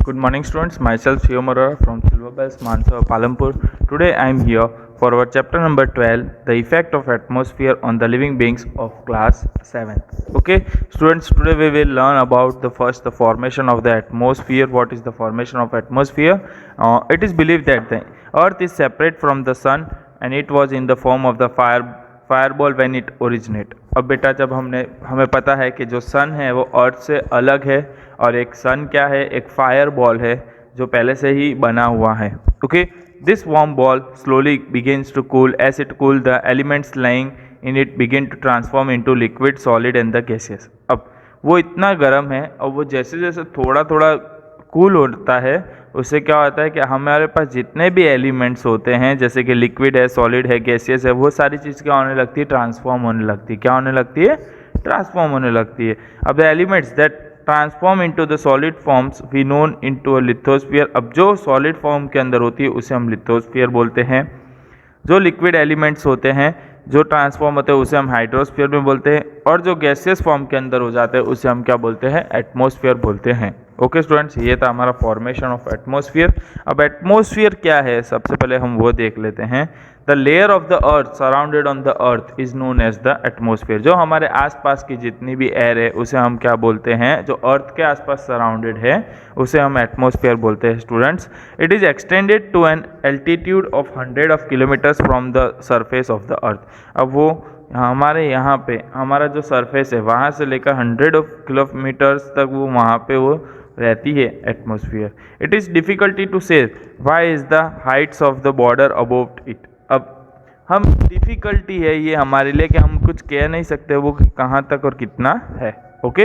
Good morning, students. Myself Shivam Arora from Silver Bells, Mansa, Palampur. Today I am here for our chapter number 12, the effect of atmosphere on the living beings of class 7. Okay, students, today we will learn about the formation of the atmosphere. What is the formation of atmosphere? It is believed that the earth is separate from the sun and it was in the form of the fireball when it originate. अब बेटा जब हमें पता है कि जो सन है वो अर्थ से अलग है और एक सन क्या है, एक फायर बॉल है जो पहले से ही बना हुआ है। Okay, this warm ball slowly begins to cool as it cool the elements lying in it begin to transform into liquid solid and the gases. अब वो इतना गर्म है और वो जैसे जैसे थोड़ा थोड़ा कूल होता है उससे क्या होता है कि हमारे पास जितने भी एलिमेंट्स होते हैं जैसे कि लिक्विड है, सॉलिड है, गैसियस है, वो सारी चीज़ क्या होने लगती है, ट्रांसफॉर्म होने लगती है। क्या होने लगती है? ट्रांसफॉर्म होने लगती है। अब the elements that transform into the solid forms we known into a lithosphere. अब जो सॉलिड फॉर्म के अंदर होती है उसे हम लिथोस्फीयर बोलते हैं। जो लिक्विड एलिमेंट्स होते हैं जो ट्रांसफॉर्म होते हैं उसे हम हाइड्रोस्फीयर में बोलते हैं और जो गैसियस फॉर्म के अंदर हो जाते हैं उसे हम क्या बोलते हैं, एटमॉस्फेयर बोलते हैं। ओके स्टूडेंट्स, ये था हमारा फॉर्मेशन ऑफ एटमॉस्फेयर। अब एटमॉस्फेयर क्या है सबसे पहले हम वो देख लेते हैं। The layer of the earth surrounded on the earth is known as the atmosphere. जो हमारे आसपास की जितनी भी एयर है उसे हम क्या बोलते हैं, जो अर्थ के आसपास सराउंडेड है उसे हम एटमॉस्फेयर बोलते हैं students. It is extended to an altitude of 100 kilometres from the surface of the earth. अब वो हमारे यहाँ पे हमारा जो सरफेस है वहाँ से लेकर 100 किलोमीटर्स तक वो वहाँ पे वो रहती है atmosphere. It is difficulty to say why is the heights of the border above it. अब हम डिफ़िकल्टी है ये हमारे लिए कि हम कुछ कह नहीं सकते वो कहाँ तक और कितना है। Okay,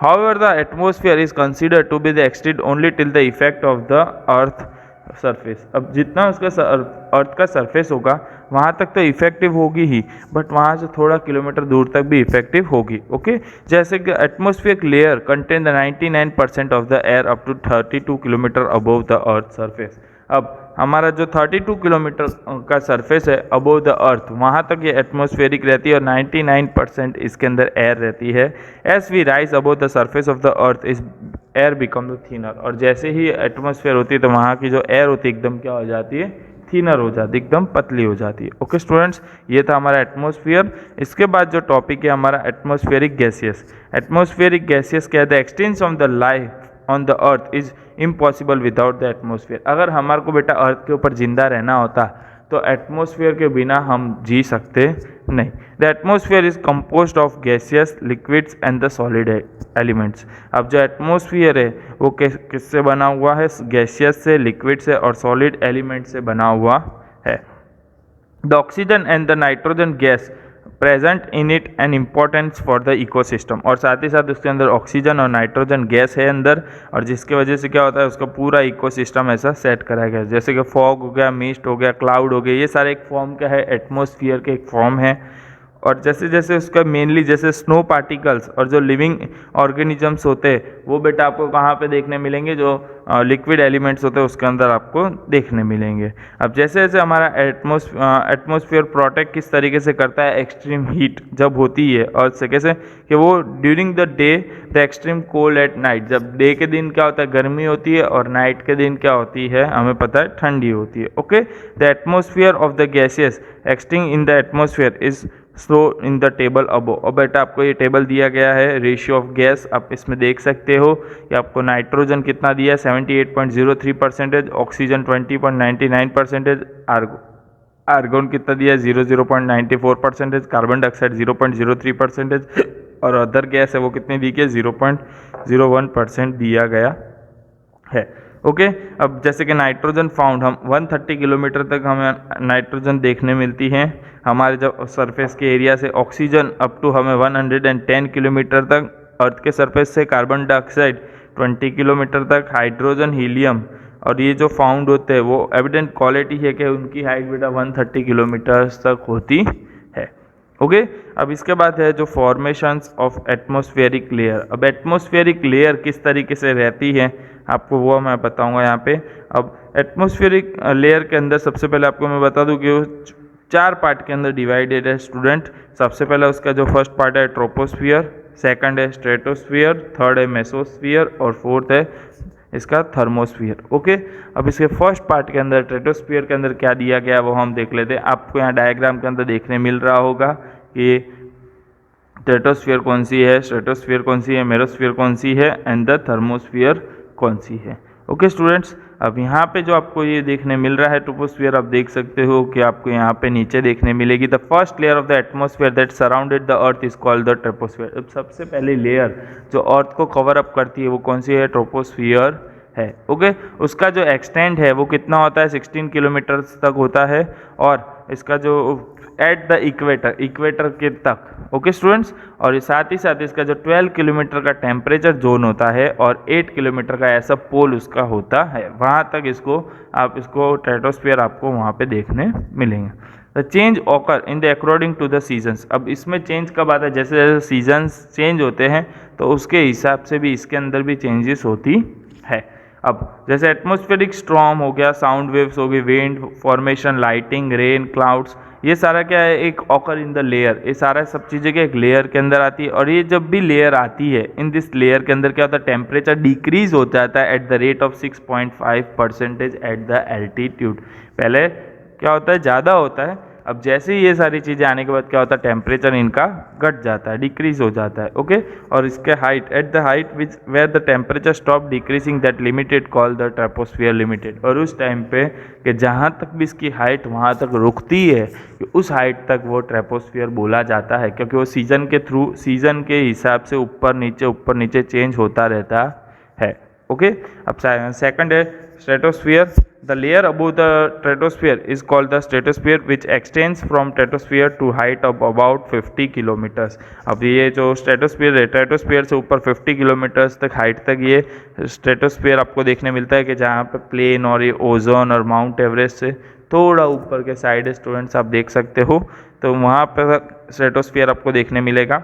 however the atmosphere is considered to be the extend only till the effect of the earth surface. अब जितना उसका अर्थ का सरफेस होगा वहाँ तक तो इफेक्टिव होगी ही, बट वहाँ से थोड़ा किलोमीटर दूर तक भी इफेक्टिव होगी। ओके, जैसे कि atmospheric layer contain the 99% of the air up to 32 kilometre above the earth surface. अब हमारा जो 32 किलोमीटर का सरफेस है अबोव द अर्थ वहाँ तक ये एटमॉस्फेरिक रहती है और 99% इसके अंदर एयर रहती है। As we rise above the surface of the earth is air become the thinner. और जैसे ही एटमॉस्फेयर होती है तो वहाँ की जो एयर होती है एकदम क्या हो जाती है, थिनर हो जाती है, एकदम पतली हो जाती है। ओके स्टूडेंट्स, ये था हमारा एटमॉस्फेयर। इसके बाद जो टॉपिक है हमारा एटमॉस्फेरिक गैसियस। एटमॉस्फेरिक गैसियस क्या है, the expanse of the life on the earth is impossible without the atmosphere. अगर हमारे को बेटा अर्थ के ऊपर जिंदा रहना होता तो एटमॉस्फेयर के बिना हम जी सकते नहीं। The atmosphere is composed of gaseous, liquids and the solid elements. अब जो एटमॉस्फेयर है वो किससे बना हुआ है, गैसियस से, लिक्विड से और सॉलिड एलिमेंट से बना हुआ है। The oxygen and the nitrogen gas present in it an importance for the ecosystem. और साथ ही साथ उसके अंदर ऑक्सीजन और नाइट्रोजन गैस है अंदर, और जिसकी वजह से क्या होता है उसका पूरा इकोसिस्टम ऐसा सेट कराया गया है। जैसे कि फॉग हो गया, मिस्ट हो गया, क्लाउड हो गया, ये सारे एक फॉर्म क्या है, एटमॉस्फेयर के एक फॉर्म है। और जैसे जैसे उसका मेनली जैसे स्नो पार्टिकल्स और जो लिविंग ऑर्गेनिजम्स होते हैं वो बेटा आपको कहाँ पे देखने मिलेंगे, जो लिक्विड एलिमेंट्स होते हैं उसके अंदर आपको देखने मिलेंगे। अब जैसे जैसे हमारा एटमॉस्फेयर प्रोटेक्ट किस तरीके से करता है एक्सट्रीम हीट जब होती है अर्थ से, कैसे कि वो during the day the extreme cold at night. जब डे के दिन क्या होता है, गर्मी होती है, और नाइट के दिन क्या होती है, हमें पता है ठंडी होती है। Okay, the atmosphere of the gases existing in the atmosphere is slow in the table above. और बेटा आपको ये टेबल दिया गया है, रेशियो ऑफ गैस आप इसमें देख सकते हो कि आपको नाइट्रोजन कितना दिया है 78.03%, ऑक्सीजन 20.99%, आर्गोन कितना दिया है 0.94%, कार्बन डाइऑक्साइड 0.03% और अदर गैस है वो कितनी दी गई 0.01% दिया गया है। ओके, अब जैसे कि नाइट्रोजन फाउंड हम 130 किलोमीटर तक हमें नाइट्रोजन देखने मिलती है हमारे जब सरफेस के एरिया से। ऑक्सीजन अप टू हमें 110 किलोमीटर तक अर्थ के सरफेस से, कार्बन डाइऑक्साइड 20 किलोमीटर तक, हाइड्रोजन, हीलियम और ये जो फाउंड होते हैं वो एविडेंट क्वालिटी है कि उनकी हाइट बेटा 130 किलोमीटर तक होती है। ओके, अब इसके बाद है जो फॉर्मेशंस ऑफ एटमॉस्फेरिक लेयर। अब एटमॉस्फेरिक लेयर किस तरीके से रहती है आपको वो मैं बताऊंगा यहाँ पे। अब एटमॉस्फेरिक लेयर के अंदर सबसे पहले आपको मैं बता दूं कि वो 4 पार्ट के अंदर डिवाइडेड है स्टूडेंट। सबसे पहले उसका जो फर्स्ट पार्ट है ट्रोपोस्फियर, सेकंड है स्ट्रेटोस्फियर, थर्ड है मेसोस्फियर और फोर्थ है इसका थर्मोस्फीयर। ओके, अब इसके फर्स्ट पार्ट के अंदर स्ट्रेटोस्फीयर के अंदर क्या दिया गया वो हम देख लेते हैं। आपको यहाँ डायग्राम के अंदर देखने मिल रहा होगा कि स्ट्रेटोस्फीयर कौन सी है, स्ट्रेटोस्फीयर कौन सी है, मेरोस्फीयर कौन सी है एंड द थर्मोस्फीयर कौन सी है। ओके स्टूडेंट्स, अब यहाँ पे जो आपको ये देखने मिल रहा है ट्रोपोस्फीयर, आप देख सकते हो कि आपको यहाँ पे नीचे देखने मिलेगी the first layer of the atmosphere that surrounded the earth is called the troposphere. अब सबसे पहली लेयर जो अर्थ को कवर अप करती है वो कौन सी है, ट्रोपोस्फीयर है। ओके, उसका जो एक्सटेंड है वो कितना होता है, 16 किलोमीटर तक होता है, और इसका जो एट द इक्वेटर के तक। ओके स्टूडेंट्स, और साथ ही साथ इसका जो 12 किलोमीटर का टेम्परेचर जोन होता है और 8 किलोमीटर का ऐसा पोल उसका होता है, वहाँ तक इसको स्ट्रेटोस्फीयर आपको वहाँ पे देखने मिलेंगे। The change occur in the according to the seasons. अब इसमें चेंज कब आता है, जैसे जैसे सीजन्स चेंज होते हैं तो उसके हिसाब से भी इसके अंदर भी चेंजेस होती है। अब जैसे एटमॉस्फेरिक स्टॉर्म हो गया, साउंड वेव्स हो गई, wind formation, lighting, rain, clouds, ये सारा क्या है, एक ऑकर इन द लेयर, ये सारा सब चीज़ें क्या एक लेयर के अंदर आती है। और ये जब भी लेयर आती है, इन दिस लेयर के अंदर क्या होता है, टेम्परेचर डिक्रीज हो जाता है at the rate of 6.5% at the altitude. पहले क्या होता है, ज़्यादा होता है, अब जैसे ही ये सारी चीज़ें आने के बाद क्या होता है, टेम्परेचर इनका घट जाता है, डिक्रीज हो जाता है। ओके, और इसके height at the height which where the temperature stop decreasing that limited call the troposphere limited. और उस टाइम पे कि जहाँ तक भी इसकी हाइट वहाँ तक रुकती है, कि उस हाइट तक वो ट्रोपोस्फियर बोला जाता है, क्योंकि वो सीजन के हिसाब से ऊपर नीचे चेंज होता रहता है। ओके, अब सेकंड है stratosphere. The layer above the stratosphere is called the stratosphere which extends from stratosphere to height of about 50 kilometers। अब ये जो स्ट्रेटोस्फीयर है, स्ट्रेटोस्फीयर से ऊपर 50 किलोमीटर्स तक हाइट तक ये स्ट्रेटोस्फीयर आपको देखने मिलता है, कि जहाँ पे प्लेन और ये ओजोन और माउंट एवरेस्ट से थोड़ा ऊपर के साइड स्टूडेंट्स आप देख सकते हो, तो वहाँ पर स्ट्रेटोस्फीयर आपको देखने मिलेगा।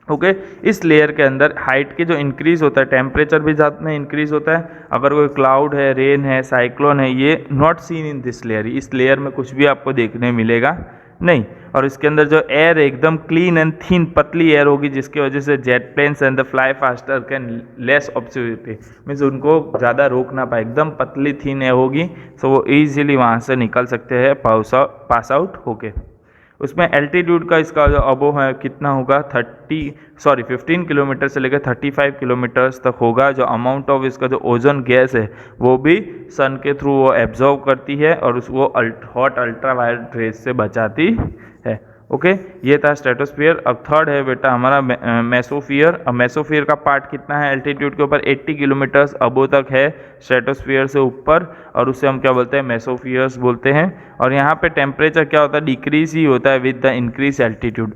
ओके, इस लेयर के अंदर हाइट के जो इंक्रीज होता है, टेम्परेचर भी साथ में इंक्रीज होता है। अगर कोई क्लाउड है, रेन है, साइक्लोन है, ये not seen in this layer, इस लेयर में कुछ भी आपको देखने मिलेगा नहीं। और इसके अंदर जो एयर है एकदम क्लीन एंड थिन, पतली एयर होगी, जिसकी वजह से jet planes and the fly faster can less obscurity, means उनको ज़्यादा रोक ना पाए, एकदम पतली थिन एयर होगी, सो वो ईजिली वहाँ से निकल सकते हैं पास आउट होके। उसमें एल्टीट्यूड का इसका जो अबोव है कितना होगा, 15 किलोमीटर से लेकर 35 किलोमीटर्स तक होगा। जो अमाउंट ऑफ इसका जो ओजोन गैस है वो भी सन के थ्रू वो एब्जॉर्व करती है और उसको हॉट अल्ट्रावायलेट रेज से बचाती है। ओके, ये था स्ट्रेटोस्फीयर। अब थर्ड है बेटा हमारा मेसोफियर। अब मेसोफियर का पार्ट कितना है, एल्टीट्यूड के ऊपर 80 किलोमीटर्स अबो तक है स्ट्रेटोस्फीयर से ऊपर, और उसे हम क्या बोलते हैं, मेसोफियर्स बोलते हैं। और यहाँ पे टेम्परेचर क्या होता है, डिक्रीज ही होता है with the increase altitude.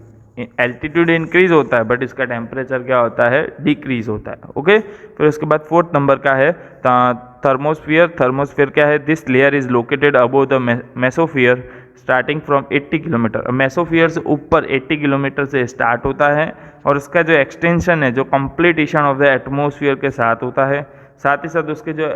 Altitude increase होता है बट इसका टेम्परेचर क्या होता है, डिक्रीज होता है। ओके, फिर उसके बाद फोर्थ नंबर का है थर्मोस्फियर। थर्मोस्फियर क्या है, this layer is located above the mesosphere starting from 80 kilometre. Mesosphere से ऊपर 80 किलोमीटर से स्टार्ट होता है, और इसका जो एक्सटेंशन है, जो कंप्लीटेशन ऑफ द एटमोसफियर के साथ होता है। साथ ही साथ उसके जो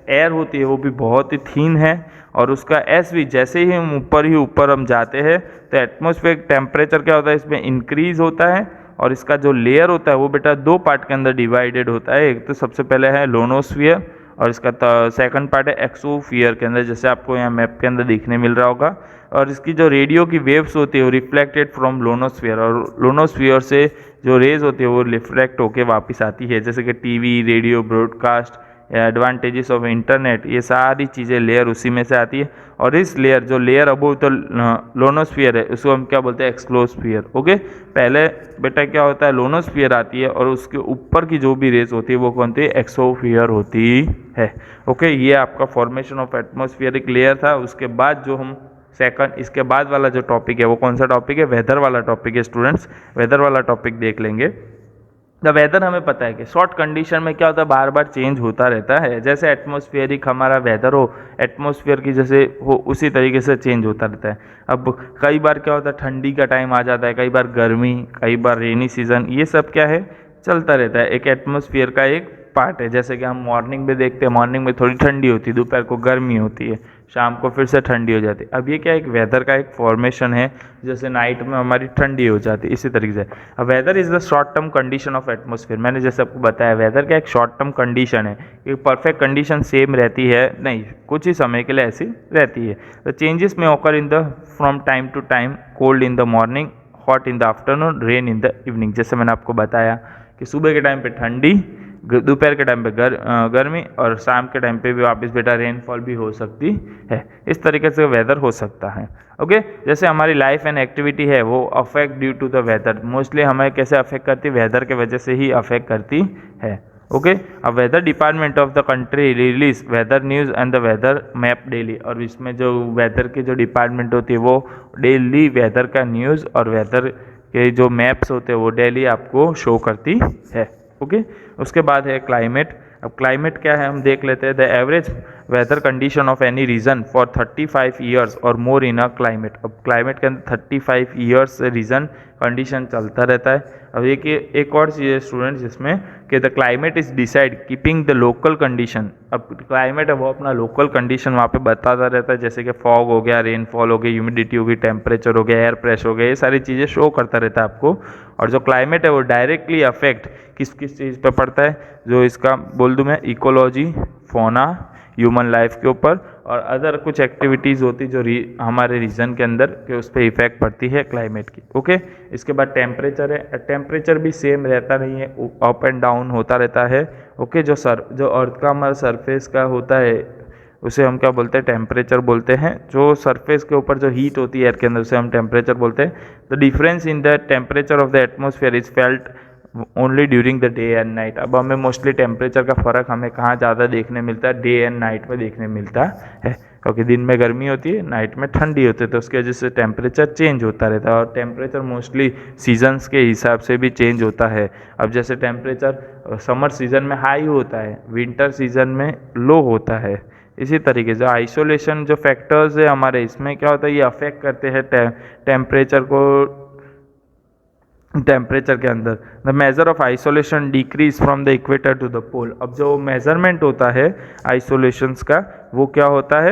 एयर होती है वो भी बहुत ही थीन है, और उसका एस भी जैसे ही हम ऊपर हम जाते हैं तो एटमोसफियर टेम्परेचर क्या होता है, इसमें इंक्रीज होता है। और इसका जो लेयर होता है वो बेटा दो पार्ट के अंदर डिवाइडेड होता है। एक तो सबसे पहले है लोनोस्फियर, और इसका सेकंड पार्ट है एक्सोफियर के अंदर, जैसे आपको यहाँ मैप के अंदर देखने मिल रहा होगा। और इसकी जो रेडियो की वेव्स होती है वो रिफ्लेक्टेड फ्रॉम लोनोस्फियर, और लोनोस्फियर से जो रेज होती है वो रिफ्लेक्ट होके वापस आती है, जैसे कि TV, radio, broadcast, advantages of internet, ये सारी चीज़ें लेयर उसी में से आती है। और इस लेयर जो लेयर अबोव द लोनोस्फियर है उसको हम क्या बोलते हैं, एक्सोस्फियर। ओके, पहले बेटा क्या होता है, लोनोस्फियर आती है, और उसके ऊपर की जो भी रेस होती है वो कौन सी, एक्सोस्फियर होती है। ओके, ये आपका फॉर्मेशन ऑफ एटमॉस्फेरिक लेयर था। उसके बाद जो हम इसके बाद वाला जो टॉपिक है वो कौन सा टॉपिक है, वेदर वाला टॉपिक है स्टूडेंट्स। वेदर वाला टॉपिक देख लेंगे। द वेदर हमें पता है कि शॉर्ट कंडीशन में क्या होता है, बार बार चेंज होता रहता है। जैसे एटमॉस्फेरिक हमारा वेदर हो, एटमॉस्फेयर की जैसे हो उसी तरीके से चेंज होता रहता है। अब कई बार क्या होता है, ठंडी का टाइम आ जाता है, कई बार गर्मी, कई बार रेनी सीजन, ये सब क्या है, चलता रहता है, एक एटमॉस्फेयर का एक पार्ट है। जैसे कि हम मॉर्निंग में देखते हैं, मॉर्निंग में थोड़ी ठंडी होती है, दोपहर को गर्मी होती है, शाम को फिर से ठंडी हो जाती है। अब ये क्या एक वेदर का एक फॉर्मेशन है, जैसे नाइट में हमारी ठंडी हो जाती है इसी तरीके से। अब weather is the short term condition of atmosphere, मैंने जैसे आपको बताया वेदर क्या एक शॉर्ट टर्म कंडीशन है, एक परफेक्ट कंडीशन सेम रहती है नहीं, कुछ ही समय के लिए ऐसी रहती है। द चेंजेस में occur in the from time to time, cold in the morning, hot in the afternoon, rain in the evening. जैसे मैंने आपको बताया कि सुबह के टाइम पे ठंडी, दोपहर के टाइम पे गर्मी और शाम के टाइम पे भी वापस बेटा रेनफॉल भी हो सकती है। इस तरीके से वेदर हो सकता है। ओके, जैसे हमारी लाइफ एंड एक्टिविटी है वो affect due to the weather, mostly हमें कैसे अफेक्ट करती है, वेदर के वजह से ही अफेक्ट करती है। ओके, अब weather department of the country release weather news and the weather map daily, और इसमें जो वेदर की जो डिपार्टमेंट होती है वो डेली वेदर का न्यूज़ और वेदर के जो मैप्स होते हैं वो डेली आपको शो करती है। ओके, उसके बाद है क्लाइमेट। अब क्लाइमेट क्या है हम देख लेते हैं। The average weather condition of any region for 35 years और मोर इन अ क्लाइमेट। अब क्लाइमेट के अंदर 35 ईयर्स रीजन कंडीशन चलता रहता है। अब एक और चीज़ है स्टूडेंट्स जिसमें कि the climate is decide keeping the local condition. अब क्लाइमेट है वो अपना लोकल कंडीशन वहाँ पे बताता रहता है, जैसे कि फॉग हो गया, रेनफॉल हो गई, ह्यूमिडिटी हो गई, टेम्परेचर हो गया, एयर प्रेशर हो गया, ये सारी चीज़ें शो करता रहता है आपको। और जो क्लाइमेट है वो डायरेक्टली अफेक्ट किस किस चीज़ पे पड़ता है, जो इसका बोल दूँ मैं, इकोलॉजी, फौना, ह्यूमन लाइफ के ऊपर और अदर कुछ एक्टिविटीज़ होती जो हमारे रीजन के अंदर के उस पर इफेक्ट पड़ती है क्लाइमेट की। ओके, इसके बाद टेम्परेचर है। टेम्परेचर भी सेम रहता नहीं है, अप एंड डाउन होता रहता है। ओके, जो अर्थ का हमारा सरफेस का होता है उसे हम क्या बोलते हैं, टेम्परेचर बोलते हैं। जो सरफेस के ऊपर जो हीट होती है एयर के अंदर उसे हम टेम्परेचर बोलते हैं। The difference in the temperature of the atmosphere is felt only during the day and night. अब हमें मोस्टली टेम्परेचर का फ़र्क हमें कहाँ ज़्यादा देखने मिलता है, डे एंड नाइट में देखने मिलता है, क्योंकि दिन में गर्मी होती है, नाइट में ठंडी होती है, तो उसकी वजह से टेम्परेचर चेंज होता रहता है। और टेम्परेचर मोस्टली सीजन्स के हिसाब से भी चेंज होता है। अब जैसे टेम्परेचर समर सीजन में हाई होता है, विंटर सीजन में लो होता है। इसी तरीके से आइसोलेशन जो फैक्टर्स है हमारे, इसमें क्या होता है, ये अफेक्ट करते हैं टेम्परेचर को। टेम्परेचर के अंदर the measure of isolation decrease from the equator to the pole. अब जो मेजरमेंट होता है आइसोलेशंस का वो क्या होता है,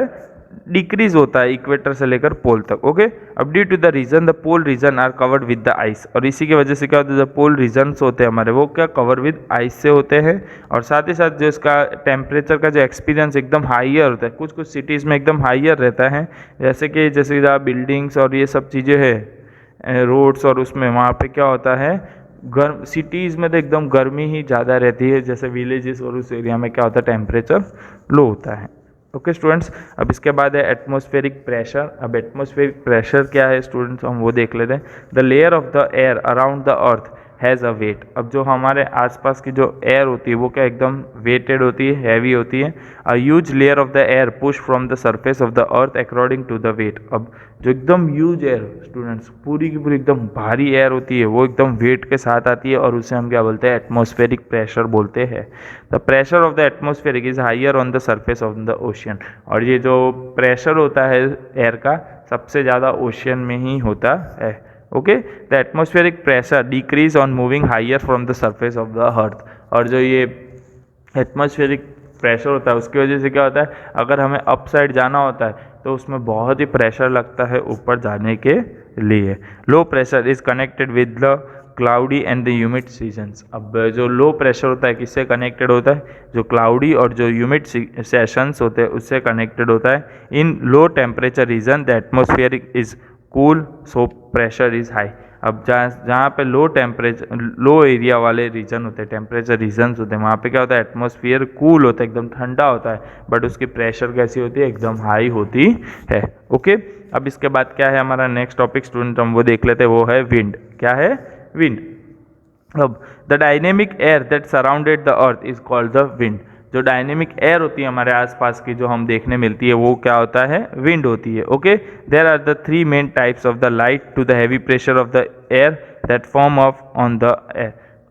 डिक्रीज होता है इक्वेटर से लेकर पोल तक। ओके, अब due to the region the pole region are covered with the ice, और इसी की वजह से क्या होता है, जो पोल रीजन्स होते हैं हमारे वो क्या कवर विद आइस से होते हैं। और साथ ही साथ जो इसका टेम्परेचर का जो एक्सपीरियंस एकदम हाइयर होता है, कुछ कुछ सिटीज़ में एकदम हाइयर रहता है, जैसे जहाँ बिल्डिंग्स और ये सब चीज़ें हैं, रोड्स, और उसमें वहाँ पे क्या होता है, गर्म सिटीज़ में तो एकदम गर्मी ही ज़्यादा रहती है, जैसे विलेजेस और उस एरिया में क्या होता है, टेम्परेचर लो होता है। ओके स्टूडेंट्स, अब इसके बाद है एटमॉस्फेरिक प्रेशर। अब एटमॉस्फेरिक प्रेशर क्या है स्टूडेंट्स, हम वो देख लेते हैं। The layer of the air around the earth has a weight. अब जो हमारे आसपास की जो एयर होती है वो क्या एकदम वेटेड होती है, हैवी होती है। A huge layer of the air push from the surface of the earth according to the weight. अब जो एकदम ह्यूज एयर स्टूडेंट्स, पूरी की पूरी एकदम भारी एयर होती है, वो एकदम वेट के साथ आती है, और उसे हम क्या बोलते हैं, एटमॉस्फेरिक प्रेशर बोलते हैं। The pressure of the atmospheric is higher on the surface of the ocean. और ये जो प्रेशर होता है एयर का सबसे ज़्यादा ओशियन में ही होता है। Okay, the atmospheric pressure decrease on moving higher from the surface of the अर्थ। और जो ये एटमॉस्फेरिक प्रेशर होता है उसकी वजह से क्या होता है, अगर हमें अप साइड जाना होता है तो उसमें बहुत ही प्रेशर लगता है ऊपर जाने के लिए। Low pressure is connected with the cloudy and the humid seasons. अब जो लो प्रेशर होता है किससे कनेक्टेड होता है, जो क्लाउडी और जो ह्यूमिड सेशंस होते हैं उससे कनेक्टेड होता है। In low temperature region the atmospheric is cool so pressure is high. अब जहाँ पे लो टेम्परेचर, लो एरिया वाले रीजन होते हैं, टेम्परेचर रीजन्स होते हैं, वहाँ पे क्या होता है, एटमॉस्फेयर कूल होता है, एकदम ठंडा होता है, बट उसकी प्रेशर कैसी होती है, एकदम हाई होती है। ओके, अब इसके बाद क्या है हमारा नेक्स्ट टॉपिक स्टूडेंट, हम वो देख लेते हैं, वो है विंड। क्या है, विंड। अब the dynamic air that surrounded the earth is called the wind. जो डायनेमिक एयर होती है हमारे आसपास की जो हम देखने मिलती है वो क्या होता है, विंड होती है। Okay, there are the three main types of the light to the heavy pressure of the air that form of on the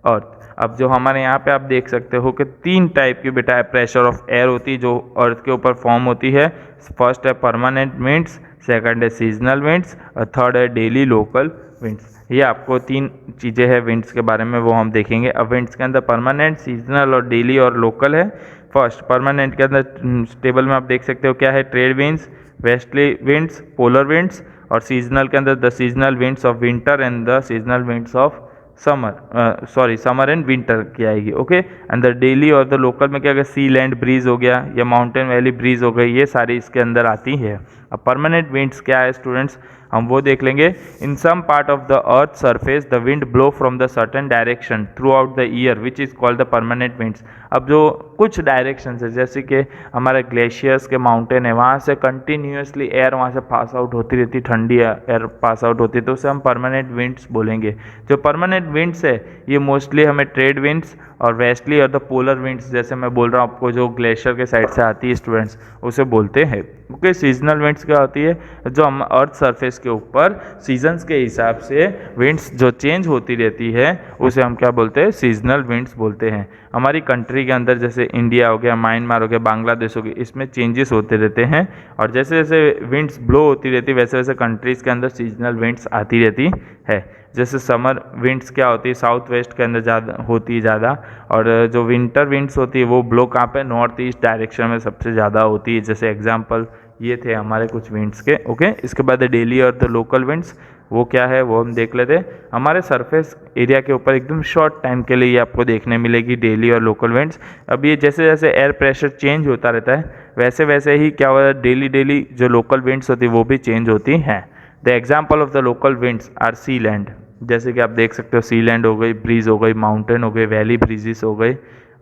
earth. अब जो हमारे यहाँ पे आप देख सकते हो कि तीन टाइप की बेटा प्रेशर ऑफ एयर होती है जो अर्थ के ऊपर फॉर्म होती है। फर्स्ट है परमानेंट विंड्स, सेकंड है सीजनल विंड्स, और थर्ड है डेली लोकल विंड्स। ये आपको तीन चीज़ें हैं विंड्स के बारे में, वो हम देखेंगे। अब विंड्स के अंदर परमानेंट, सीजनल और डेली और लोकल है। फर्स्ट परमानेंट के अंदर टेबल में आप देख सकते हो क्या है, trade winds, vastly winds, polar winds, और सीजनल के अंदर the seasonal winds of winter and the seasonal winds of summer and winter की आएगी। ओके, एंड द डेली और द लोकल में क्या होगा, सी लैंड ब्रीज हो गया या माउंटेन वैली ब्रीज हो गई, ये सारी इसके अंदर आती है। अब परमानेंट विंड्स क्या है स्टूडेंट्स, हम वो देख लेंगे। In some part of the earth surface the wind blow from the certain direction throughout the year which is called the permanent winds. अब जो कुछ डायरेक्शन है, जैसे कि हमारे ग्लेशियर्स के माउंटेन है, वहाँ से कंटिन्यूसली एयर वहाँ से पास आउट होती रहती, ठंडी एयर पास आउट होती है, तो उसे हम परमानेंट विंड्स बोलेंगे। जो परमानेंट विंड्स है ये मोस्टली हमें ट्रेड विंड्स और वेस्टली और द पोलर विंड्स, जैसे मैं बोल रहा हूँ आपको, जो ग्लेशियर के साइड से आती है स्टूडेंट्स, उसे बोलते हैं। ओके, सीजनल विंड्स क्या होती है, जो हम अर्थ सरफेस के ऊपर सीजन्स के हिसाब से विंड्स जो चेंज होती रहती है उसे हम क्या बोलते हैं, सीजनल विंड्स बोलते हैं। हमारी कंट्री के अंदर जैसे इंडिया हो गया, म्यांमार हो गया, बांग्लादेश हो गया, इसमें चेंजेस होते रहते हैं, और जैसे जैसे विंड्स ब्लो होती रहती है वैसे वैसे कंट्रीज़ के अंदर सीजनल विंड्स आती रहती है। जैसे समर विंड्स क्या होती है, साउथ वेस्ट के अंदर ज़्यादा होती है ज़्यादा, और जो विंटर विंड्स होती है वो ब्लो कहाँ पे, नॉर्थ ईस्ट डायरेक्शन में सबसे ज़्यादा होती है। जैसे एग्जांपल ये थे हमारे कुछ विंड्स के। ओके, इसके बाद डेली और द लोकल विंड्स, वो क्या है वो हम देख लेते हैं। हमारे सरफेस एरिया के ऊपर एकदम शॉर्ट टाइम के लिए ये आपको देखने मिलेगी डेली और लोकल विंड्स। अब ये जैसे जैसे एयर प्रेशर चेंज होता रहता है वैसे वैसे ही क्या होता है, डेली डेली जो लोकल विंड्स होती है वो भी चेंज होती हैं। The example of the local winds are sea land, जैसे कि आप देख सकते हो सी लैंड हो गई, ब्रीज हो गई, माउंटेन हो गई, वैली ब्रीजेस हो गई,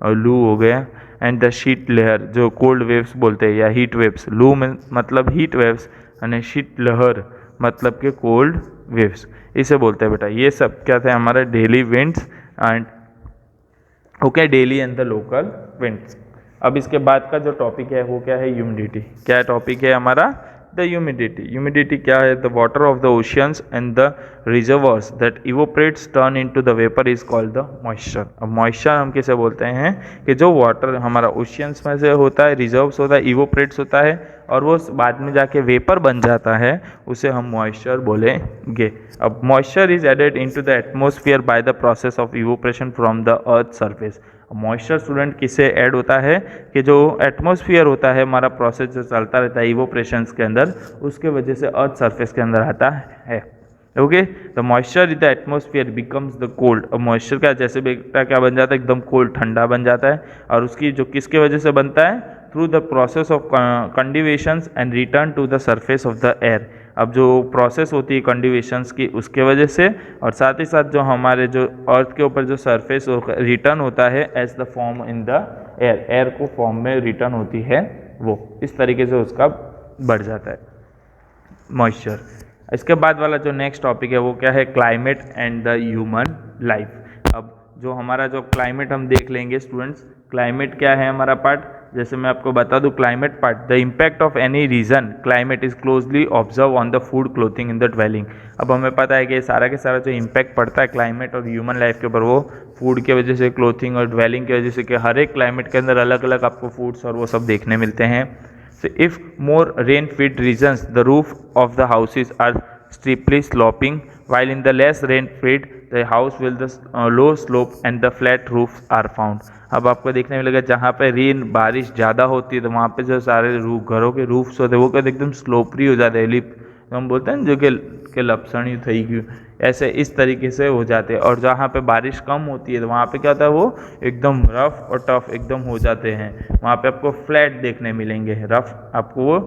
और लू हो गया, एंड द शीट लहर जो कोल्ड वेव्स बोलते हैं या हीट वेव्स। लू में मतलब हीट वेव्स और शीट लहर मतलब के कोल्ड वेव्स, इसे बोलते हैं बेटा। ये सब क्या थे हमारे daily winds and okay, daily and the local winds. अब इसके बाद का जो टॉपिक है वो क्या है, ह्यूमिडिटी। क्या टॉपिक है हमारा, द ह्यूमिडिटी। ह्यूमिडिटी क्या है, the water of the oceans and the reservoirs that evaporates turn into the vapour is called the moisture. अब मॉइस्चर हम किसे बोलते हैं कि जो वाटर हमारा ओशियंस में से होता है, रिजर्व्स होता है, इवोपरेट्स होता है, और वो बाद में जाके वेपर बन जाता है, उसे हम मॉइस्चर बोलेंगे। अब moisture is added into the atmosphere by the process of evaporation from the earth surface. Moisture student किससे ऐड होता है कि जो एटमॉस्फेयर होता है हमारा प्रोसेस जो चलता रहता है इवोपरेशंस के अंदर, उसके वजह से अर्थ सरफेस के अंदर आता है। Okay, the moisture in the atmosphere becomes the cold. अब मॉइस्चर का जैसे बेटा क्या बन जाता है, एकदम कोल्ड ठंडा बन जाता है, और उसकी जो किसके वजह से बनता है, through the process of condensations and return to the surface of the air. अब जो प्रोसेस होती है कंडीवेशंस की उसके वजह से, और साथ ही साथ जो हमारे जो अर्थ के ऊपर जो सरफेस रिटर्न होता है as the form in the air, air को फॉर्म में रिटर्न होती है, वो इस तरीके से उसका बढ़ जाता है मॉइस्चर। इसके बाद वाला जो नेक्स्ट टॉपिक है वो क्या है, climate and the human life. अब जो हमारा जो क्लाइमेट हम देख लेंगे स्टूडेंट्स, क्लाइमेट क्या है हमारा पार्ट, जैसे मैं आपको बता दूं climate part, the impact of any region climate is closely observe on the food clothing in the dwelling. अब हमें पता है कि सारा के सारा जो इम्पैक्ट पड़ता है क्लाइमेट और ह्यूमन लाइफ के ऊपर, वो फूड की वजह से, क्लोथिंग और ड्वेलिंग की वजह से, कि हर एक क्लाइमेट के अंदर अलग अलग आपको फूड्स और वो सब देखने मिलते हैं। So if more rain-fed regions, the roof of the houses are steeply sloping, while in the less rain-fed, the house will the low slope and the flat roofs are found. अब आपको देखने मिलेगा जहाँ पे रेन बारिश ज़्यादा होती है तो वहाँ पे जो सारे घरों के रूफ्स होते हैं वो क्या एकदम स्लोपरी हो जाते हैं, लिप हम बोलते हैं जो कि लपसणी थी गई, ऐसे इस तरीके से हो जाते हैं। और जहाँ पे बारिश कम होती है तो वहाँ पे क्या होता है, वो एकदम रफ और टफ एकदम हो जाते हैं, वहाँ पे आपको फ्लैट देखने मिलेंगे। रफ आपको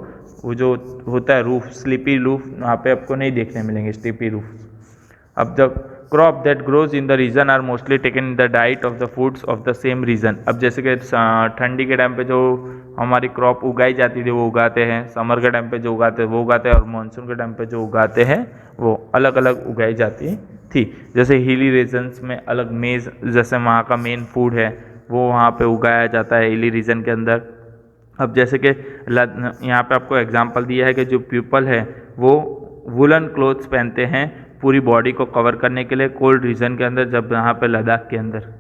वो जो होता है रूफ, स्लिपी रूफ, वहाँ पे आपको नहीं देखने मिलेंगे स्लिपी रूफ। अब जब crop that grows in the region are mostly taken in the diet of the foods of the same region. अब जैसे कि ठंडी के टाइम पे जो हमारी क्रॉप उगाई जाती थी वो उगाते हैं, समर के टाइम पे जो उगाते हैं वो उगाते हैं, और मानसून के टाइम पे जो उगाते हैं वो अलग अलग उगाई जाती थी। जैसे हिली रीजन्स में अलग मेज़, जैसे वहाँ का मेन फूड है वो वहाँ पे उगाया जाता है हिली रीजन के अंदर। अब जैसे कि यहाँ पे आपको एग्जांपल दिया है कि जो पीपल है वो वुलन क्लोथ्स पहनते हैं पूरी बॉडी को कवर करने के लिए कोल्ड रीजन के अंदर। जब यहाँ पे लद्दाख के अंदर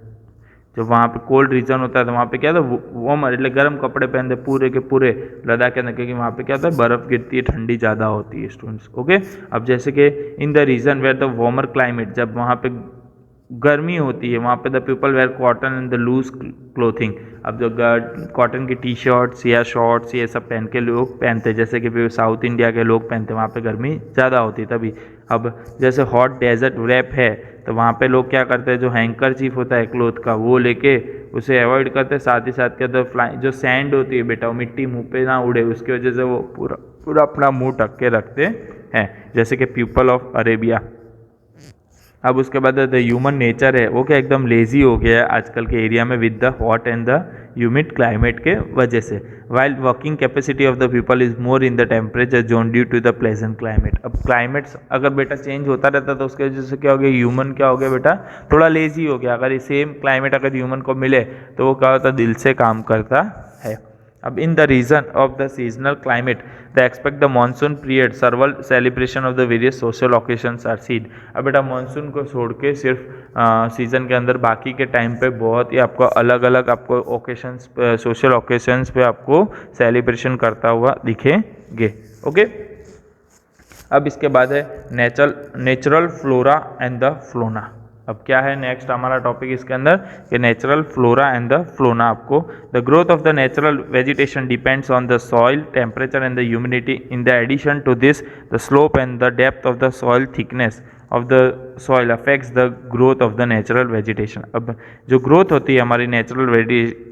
जब वहाँ पे कोल्ड रीजन होता है तो वहाँ पे क्या होता है, वो मतलब गर्म कपड़े पहनते पूरे के पूरे लद्दाख के अंदर, क्योंकि वहाँ पे क्या होता है बर्फ़ गिरती है, ठंडी ज़्यादा होती है स्टूडेंट्स। ओके, अब जैसे कि in the region where the warmer climate, जब वहाँ पे गर्मी होती है वहाँ पे the people wear cotton and the loose clothing. अब जो कॉटन की टी शर्ट्स या शॉर्ट्स ये सब पहन के लोग पहनते हैं, जैसे कि साउथ इंडिया के लोग पहनते हैं, वहाँ पे गर्मी ज़्यादा होती है तभी। अब जैसे हॉट डेजर्ट रैप है तो वहाँ पे लोग क्या करते हैं, जो हैंकर चीफ होता है क्लोथ का वो लेके उसे अवॉइड करते हैं। साथ ही साथ क्या होता है, फ्लाई जो सैंड होती है बेटा वो मिट्टी मुँह पे ना उड़े उसकी वजह से वो पूरा पूरा अपना मुँह ढक के रखते हैं, जैसे कि पीपल ऑफ अरेबिया। अब उसके बाद द ह्यूमन नेचर है वो क्या एकदम लेजी हो गया है आजकल के एरिया में with the hot and the humid climate के वजह से। While working capacity of the people is more in the temperature zone due to the pleasant climate. अब क्लाइमेट अगर बेटा चेंज होता रहता तो उसके वजह से क्या हो गया, ह्यूमन क्या हो गया बेटा, थोड़ा लेजी हो गया। अगर ये सेम क्लाइमेट अगर ह्यूमन को मिले तो वो क्या होता, दिल से काम करता है। अब in the region of the seasonal climate the expect the monsoon period several celebration of the various social occasions are seen. अब बेटा मानसून को छोड़ के सिर्फ सीजन के अंदर बाकी के टाइम पे बहुत ही आपको अलग अलग आपको ओकेशंस सोशल ओकेशंस पे आपको सेलिब्रेशन करता हुआ दिखेंगे। ओके, अब इसके बाद है natural flora and the fauna. अब क्या है नेक्स्ट हमारा टॉपिक इसके अंदर कि natural flora and the fauna. आपको the growth of the natural vegetation depends on the soil temperature and the humidity. In the addition to this the slope and the depth of the soil thickness of the soil affects the growth of the natural vegetation. अब जो growth होती है हमारी natural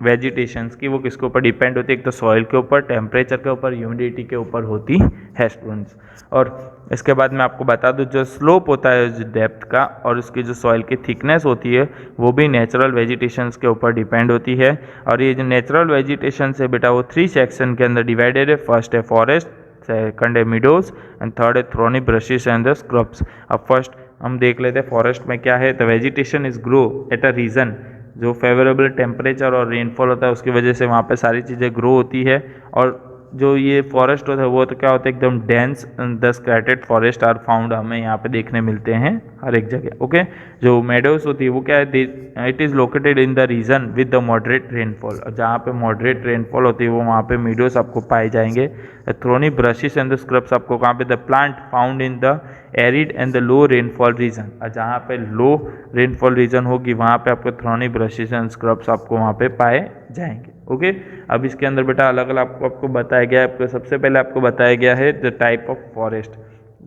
vegetations की वो किसके ऊपर depend होती है, एक तो सॉइल के ऊपर, टेम्परेचर के ऊपर, ह्यूमिडिटी के ऊपर होती है स्टूडेंट्स। और इसके बाद मैं आपको बता दूं जो स्लोप होता है जो डेप्थ का और उसकी जो सॉइल की थिकनेस होती है वो भी नेचुरल वेजिटेशंस के ऊपर डिपेंड होती है। और ये जो नेचुरल वेजिटेशन है बेटा वो 3 सेक्शन के अंदर डिवाइडेड है। फर्स्ट है फॉरेस्ट, सेकंड है मीडोज एंड थर्ड है thorny brushes and the scrubs. अब फर्स्ट हम देख लेते हैं फॉरेस्ट में क्या है। The vegetation is grow at a region, जो फेवरेबल टेम्परेचर और रेनफॉल होता है उसकी वजह से वहाँ पे सारी चीज़ें ग्रो होती है। और जो ये फॉरेस्ट होता है वो तो क्या होता है एकदम dense the scattered forest are found, हमें यहाँ पे देखने मिलते हैं हर एक जगह। ओके, जो मेडोज होती है वो क्या है, it is located in the region with the moderate rainfall. जहाँ पे मॉडरेट रेनफॉल होती है वो वहाँ पे मेडोज आपको पाए जाएंगे। Thorny brushes and the scrubs आपको कहाँ पे, the plant found in the arid and the low rainfall reason. जहाँ पे लो रेनफॉल रीजन होगी वहाँ पे आपको थ्रोनी ब्रशेस एंड स्क्रब्स आपको वहाँ पे पाए जाएंगे। ओके, अब इसके अंदर बेटा अलग अलग आपको बताया गया है। आपको सबसे पहले आपको बताया गया है द टाइप ऑफ फॉरेस्ट,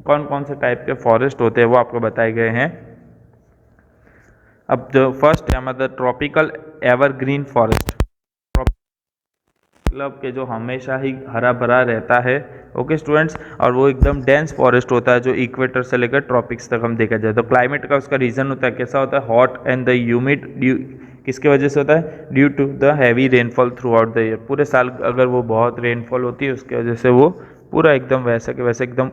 कौन कौन से टाइप के फॉरेस्ट होते हैं वो आपको बताए गए हैं। अब जो फर्स्ट है हमारा ट्रॉपिकल एवरग्रीन फॉरेस्ट, मतलब के जो हमेशा ही हरा भरा रहता है। ओके स्टूडेंट्स, और वो एकदम डेंस फॉरेस्ट होता है जो इक्वेटर से लेकर ट्रॉपिक्स तक हम देखा जाए तो क्लाइमेट का उसका रीजन होता है कैसा होता है, hot and the humid. Due किसके वजह से होता है, due to the heavy rainfall throughout the year. पूरे साल अगर वो बहुत रेनफॉल होती है उसकी वजह से वो पूरा एकदम वैसे के वैसे एकदम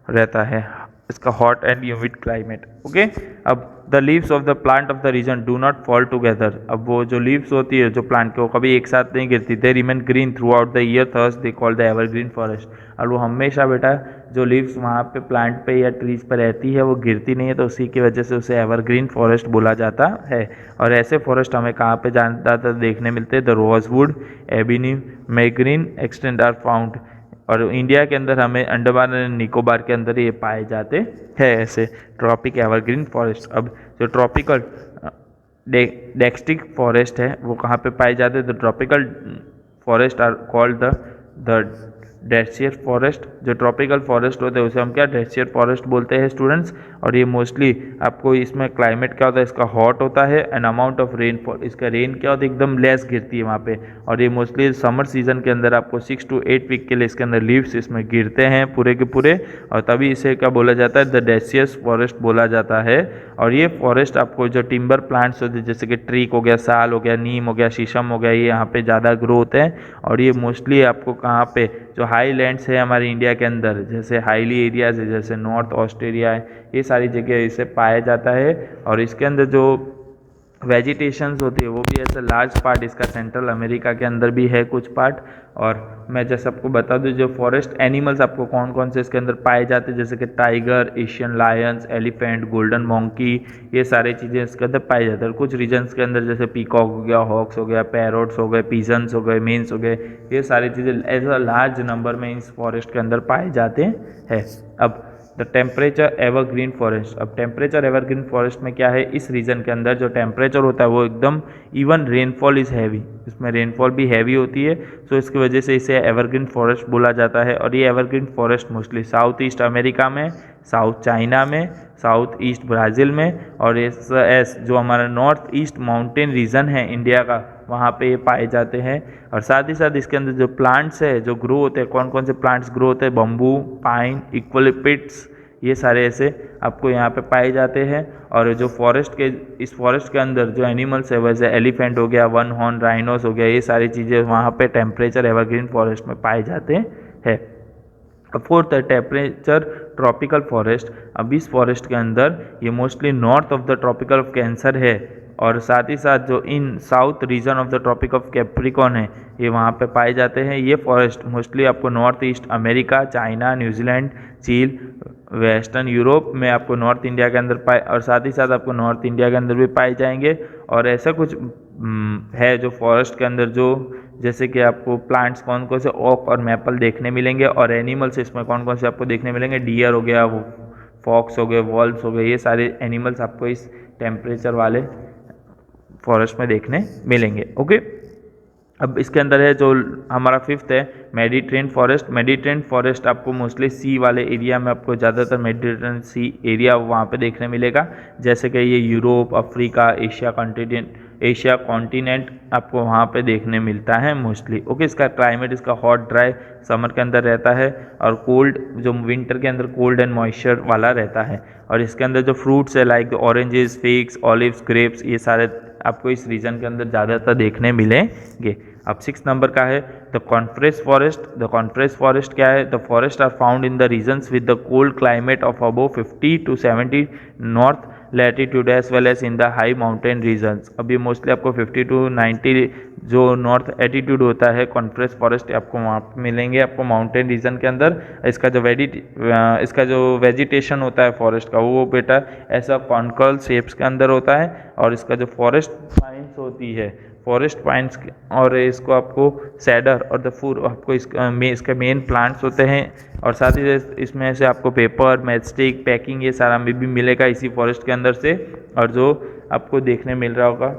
रहता है, इसका hot and humid climate. Okay, अब the leaves of the plant of the region do not fall together. अब वो जो लीव्स होती है जो प्लांट के वो कभी एक साथ नहीं गिरती, they remain green throughout the year, thus they call the evergreen forest. और वो हमेशा बेटा जो लीव्स वहाँ पे प्लांट पे या ट्रीज पे रहती है वो गिरती नहीं है, तो उसी की वजह से उसे एवरग्रीन फॉरेस्ट बोला जाता है। और ऐसे फॉरेस्ट हमें कहाँ पे ज़्यादातर देखने मिलते हैं, द रोजवुड, एबिनी, मैग्रीन एक्सटेंड आर फाउंड। और इंडिया के अंदर हमें अंडमान एंड निकोबार के अंदर ये पाए जाते हैं ऐसे ट्रॉपिक एवरग्रीन फॉरेस्ट। अब जो ट्रॉपिकल डेक्स्टिक फॉरेस्ट है वो कहाँ पे पाए जाते हैं, the tropical forest are called the deciduous forest. जो ट्रॉपिकल फॉरेस्ट होते हैं उसे हम क्या डेसियर फॉरेस्ट बोलते हैं स्टूडेंट्स। और ये मोस्टली आपको इसमें क्लाइमेट क्या होता है, इसका हॉट होता है एंड अमाउंट ऑफ रेनफॉल, इसका रेन क्या होता है एकदम लेस गिरती है वहाँ पे। और ये मोस्टली समर सीजन के अंदर आपको 6 to 8 वीक के लिए इसके अंदर लीव्स इसमें गिरते हैं पूरे के पूरे, और तभी इसे क्या बोला जाता है, द डेसियस फॉरेस्ट बोला जाता है। और ये फॉरेस्ट आपको जो टिम्बर प्लांट्स होते हैं जैसे कि ट्रीक हो गया, साल हो गया, नीम हो गया, शीशम हो गया, ये यहाँ पे ज़्यादा ग्रो होते हैं। और ये मोस्टली आपको कहाँ पे जो हाई लैंड्स है हमारे इंडिया के अंदर, जैसे हाईली एरियाज है जैसे नॉर्थ ऑस्ट्रेलिया है, ये सारी जगह इसे पाया जाता है। और इसके अंदर जो वेजिटेशंस होती है वो भी ऐसे लार्ज पार्ट इसका सेंट्रल अमेरिका के अंदर भी है कुछ पार्ट। और मैं जैसे आपको बता दूं जो फॉरेस्ट एनिमल्स आपको कौन कौन से इसके अंदर पाए जाते हैं, जैसे कि tiger, Asian Lions, elephant, golden monkey, ये सारी चीज़ें इसके अंदर पाई जाती है। और कुछ रीजन्स के अंदर जैसे पीकॉक हो गया, हॉक्स हो गया, पैरोट्स हो गए, पिजन्स हो गए, मेन्स हो गए, ये सारी चीज़ें ऐसा लार्ज नंबर में इस फॉरेस्ट के अंदर पाए जाते हैं। अब द टेम्परेचर एवरग्रीन फॉरेस्ट। अब टेम्परेचर एवरग्रीन फॉरेस्ट में क्या है, इस रीजन के अंदर जो टेम्परेचर होता है वो एकदम इवन रेनफॉल इज़ हैवी, इसमें रेनफॉल भी हैवी होती है, सो इसकी वजह से इसे एवरग्रीन फॉरेस्ट बोला जाता है। और ये evergreen forest mostly south east America में, साउथ चाइना में, साउथ ईस्ट ब्राज़ील में और एस जो हमारा नॉर्थ ईस्ट माउंटेन रीजन है इंडिया का, वहाँ पे ये पाए जाते हैं। और साथ ही साथ इसके अंदर जो प्लांट्स है जो ग्रो होते हैं, कौन कौन से प्लांट्स ग्रो होते हैं, बम्बू, पाइन, इक्वलिपिट्स, ये सारे ऐसे आपको यहाँ पे पाए जाते हैं। और जो इस फॉरेस्ट के अंदर जो एनिमल्स है वैसे एलिफेंट हो गया, वन हॉर्न राइनोस हो गया, ये सारी चीज़ें वहाँ पे टेम्परेचर एवरग्रीन फॉरेस्ट में पाए जाते हैं। फोर्थ है टेम्परेचर ट्रॉपिकल फॉरेस्ट। अब इस फॉरेस्ट के अंदर ये mostly north of the tropical of Cancer है और साथ ही साथ जो in south region of the tropic of Capricorn है ये वहाँ पे पाए जाते हैं। ये फॉरेस्ट मोस्टली आपको north east America, China, New Zealand, Chile, western Europe में आपको नॉर्थ इंडिया के अंदर पाए और साथ ही साथ आपको नॉर्थ इंडिया के अंदर भी पाए जाएंगे। और ऐसा कुछ है जो फॉरेस्ट के अंदर जो जैसे कि आपको प्लांट्स कौन कौन से ओक और मैपल देखने मिलेंगे और एनिमल्स इसमें कौन कौन से आपको देखने मिलेंगे, डियर हो गया, वो फॉक्स हो गए, वॉल्व्स हो गए, ये सारे एनिमल्स आपको इस टेम्परेचर वाले फॉरेस्ट में देखने मिलेंगे। ओके, अब इसके अंदर है जो हमारा फिफ्थ है मेडिटेरेनियन फॉरेस्ट। मेडिटेरेनियन फॉरेस्ट आपको मोस्टली सी वाले एरिया में आपको ज़्यादातर मेडिटेरेनियन सी एरिया वहाँ पे देखने मिलेगा, जैसे कि ये यूरोप, अफ्रीका, एशिया कॉन्टिनेंट आपको वहाँ पे देखने मिलता है मोस्टली। ओके, इसका क्लाइमेट इसका हॉट ड्राई समर के अंदर रहता है और कोल्ड जो विंटर के अंदर कोल्ड एंड मॉइस्चर वाला रहता है। और इसके अंदर जो फ्रूट्स है like oranges, figs, olives, grapes, ये सारे आपको इस रीजन के अंदर ज़्यादातर देखने मिलेंगे। अब 6 नंबर का है the coniferous forest. The coniferous forest क्या है, the forest are found in the regions with the cold climate of above 50 to 70 north latitude as well as in the high mountain regions. अभी mostly आपको 50 to 90 जो north attitude होता है conference forest आपको वहाँ पे मिलेंगे आपको माउंटेन रीजन के अंदर। इसका जो वेजिटेशन होता है फॉरेस्ट का वो बेटा ऐसा कॉन्कल शेप्स के अंदर होता है। और इसका जो फॉरेस्ट पाइन्स होती है, फॉरेस्ट पाइन्स और इसको आपको सैडर और द फूर आपको इसके मेन प्लांट्स होते हैं। और साथ ही इसमें से आपको पेपर, मैचस्टिक, पैकिंग ये सारा भी मिलेगा इसी फॉरेस्ट के अंदर से और जो आपको देखने मिल रहा होगा।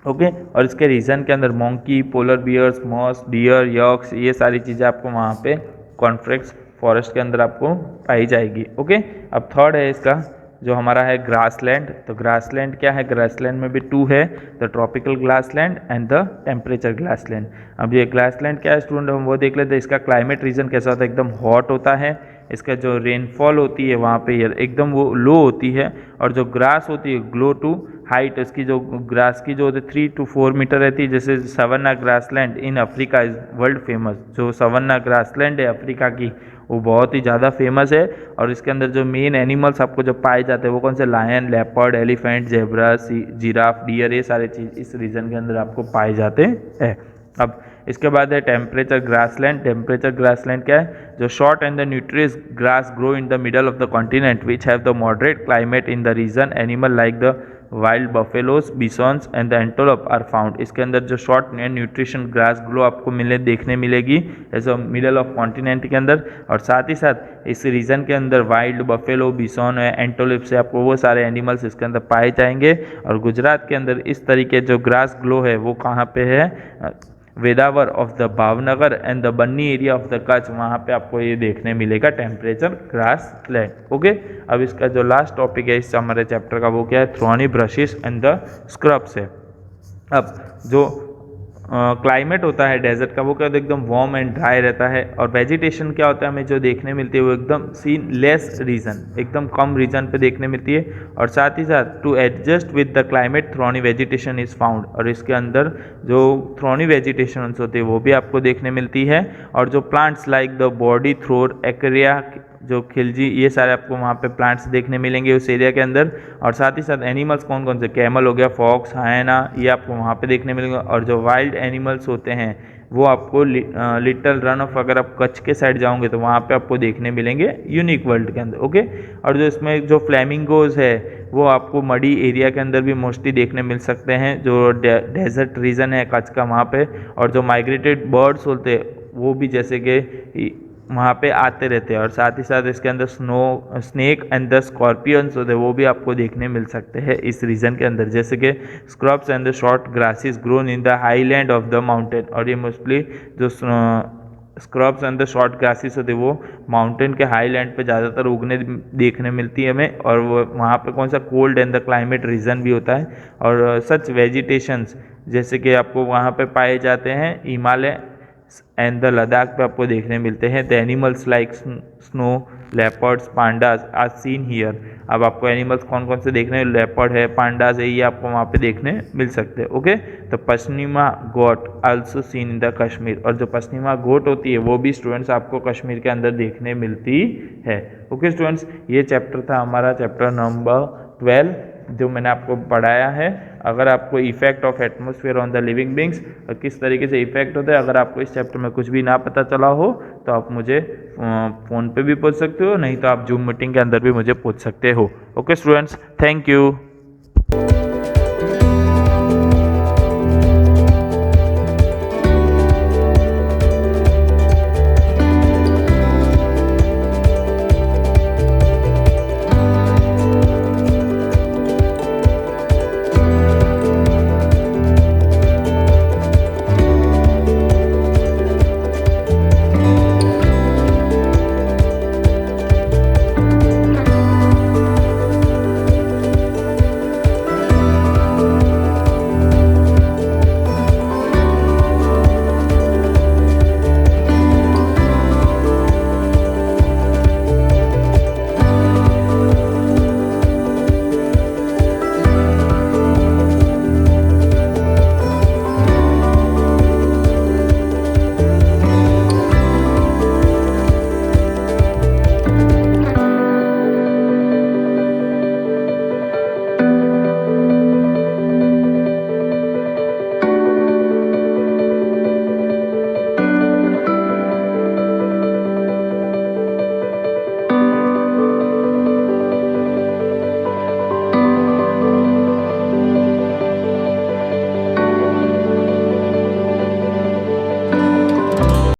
ओके, और इसके रीजन के अंदर monkey, polar bears, moss, deer, yaks, ये सारी चीज़ें आपको वहाँ पे कॉन्फ्रेस फॉरेस्ट के अंदर आपको पाई जाएगी। ओके, अब थर्ड है इसका जो हमारा है ग्रासलैंड। तो ग्रासलैंड क्या है, ग्रासलैंड में भी 2 है, the tropical grassland and the temperature grassland. अब ये ग्रासलैंड क्या है स्टूडेंट, हम वो देख लेते हैं। इसका क्लाइमेट रीजन कैसा होता है, एकदम हॉट होता है। इसका जो रेनफॉल होती है वहाँ पे एकदम वो लो होती है और जो ग्रास होती है ग्लो टू हाइट, इसकी जो ग्रास की जो 3 to 4 मीटर रहती है। जैसे savanna grassland in Africa is world famous. जो सवन्ना ग्रासलैंड है अफ्रीका की वो बहुत ही ज़्यादा फेमस है। और इसके अंदर जो मेन एनिमल्स आपको जो पाए जाते हैं वो कौन से, lion, leopard, elephant, zebra, giraffe, deer, ये सारे चीज़ इस रीजन के अंदर आपको पाए जाते हैं। अब इसके बाद है टेम्परेचर ग्रासलैंड। टेम्परेचर ग्रासलैंड क्या है, जो short and the nutritious grass grow in the middle of the continent which have the moderate climate in the region. Animal like the wild buffaloes, bisons and the antelope are found. इसके अंदर जो short and nutrition grass grow आपको देखने मिलेगी as middle of continent के अंदर। और साथ ही साथ इस रीजन के अंदर वाइल्ड बफेलो, बिसॉन, एंटोलोप से आपको वो सारे एनिमल्स इसके अंदर पाए जाएंगे। और गुजरात के अंदर इस तरीके जो ग्रास ग्लो है वो कहाँ पे है, Velavadar of the Bhavnagar and the Banni area of the Kutch, वहाँ पे आपको ये देखने मिलेगा टेम्परेचर ग्रासलैंड। ओके, अब इसका जो लास्ट टॉपिक है इस हमारे चैप्टर का वो क्या है, थ्रॉनी ब्रशेस एंड द स्क्रब्स है। अब जो क्लाइमेट होता है डेजर्ट का वो क्या होता है, एकदम वार्म एंड ड्राई रहता है। और वेजिटेशन क्या होता है हमें जो देखने मिलती है वो एकदम सीन लेस रीजन, एकदम कम रीजन पे देखने मिलती है। और साथ ही साथ to adjust with the climate thorny vegetation is found. और इसके अंदर जो थ्रॉनी वेजिटेशन होती है वो भी आपको देखने मिलती है। और जो प्लांट्स लाइक द बॉडी थ्रोर, एक्रिया, जो खिलजी, ये सारे आपको वहाँ पे प्लांट्स देखने मिलेंगे उस एरिया के अंदर। और साथ ही साथ एनिमल्स कौन कौन से, कैमल हो गया, फॉक्स, हायना, ये आपको वहाँ पे देखने मिलेंगे। और जो वाइल्ड एनिमल्स होते हैं वो आपको लिटल रन ऑफ, अगर आप कच्छ के साइड जाओगे तो वहाँ पे आपको देखने मिलेंगे यूनिक वर्ल्ड के अंदर। ओके, और जो इसमें जो फ्लैमिंगोज है वो आपको मडी एरिया के अंदर भी मोस्टली देखने मिल सकते हैं, जो डेजर्ट रीजन है कच्छ का वहाँ पे। और जो माइग्रेटेड बर्ड्स होते हैं वो भी जैसे कि वहाँ पे आते रहते हैं। और साथ ही साथ इसके अंदर स्नेक एंड द स्कॉर्पियंस होते हैं, वो भी आपको देखने मिल सकते हैं इस रीजन के अंदर, जैसे कि scrubs and the short grasses grown in the highland of the mountain. और ये मोस्टली जो scrubs and the short grasses होते हैं वो माउंटेन के हाईलैंड पे ज़्यादातर उगने देखने मिलती है हमें, और वो वहाँ पे कौन सा cold and the climate reason भी होता है। और सच वेजिटेशंस जैसे कि आपको वहाँ पे पाए जाते हैं हिमालय एंड द लद्दाख पे आपको देखने मिलते हैं। The animals like snow leopards pandas are seen here. अब आपको एनिमल्स कौन कौन से देखने, लेपर्ड है, पांडास है, ये आपको वहाँ पे देखने मिल सकते हैं। ओके, तो pashmina goat also seen in the Kashmir. और जो पश्चिमा गोट होती है वो भी स्टूडेंट्स आपको कश्मीर के अंदर देखने मिलती है। ओके स्टूडेंट्स, ये चैप्टर था हमारा चैप्टर नंबर 12 जो मैंने आपको पढ़ाया है। अगर आपको effect of atmosphere on the living beings किस तरीके से इफेक्ट होता है, अगर आपको इस चैप्टर में कुछ भी ना पता चला हो तो आप मुझे फ़ोन पे भी पूछ सकते हो, नहीं तो आप जूम मीटिंग के अंदर भी मुझे पूछ सकते हो। Okay students, thank you.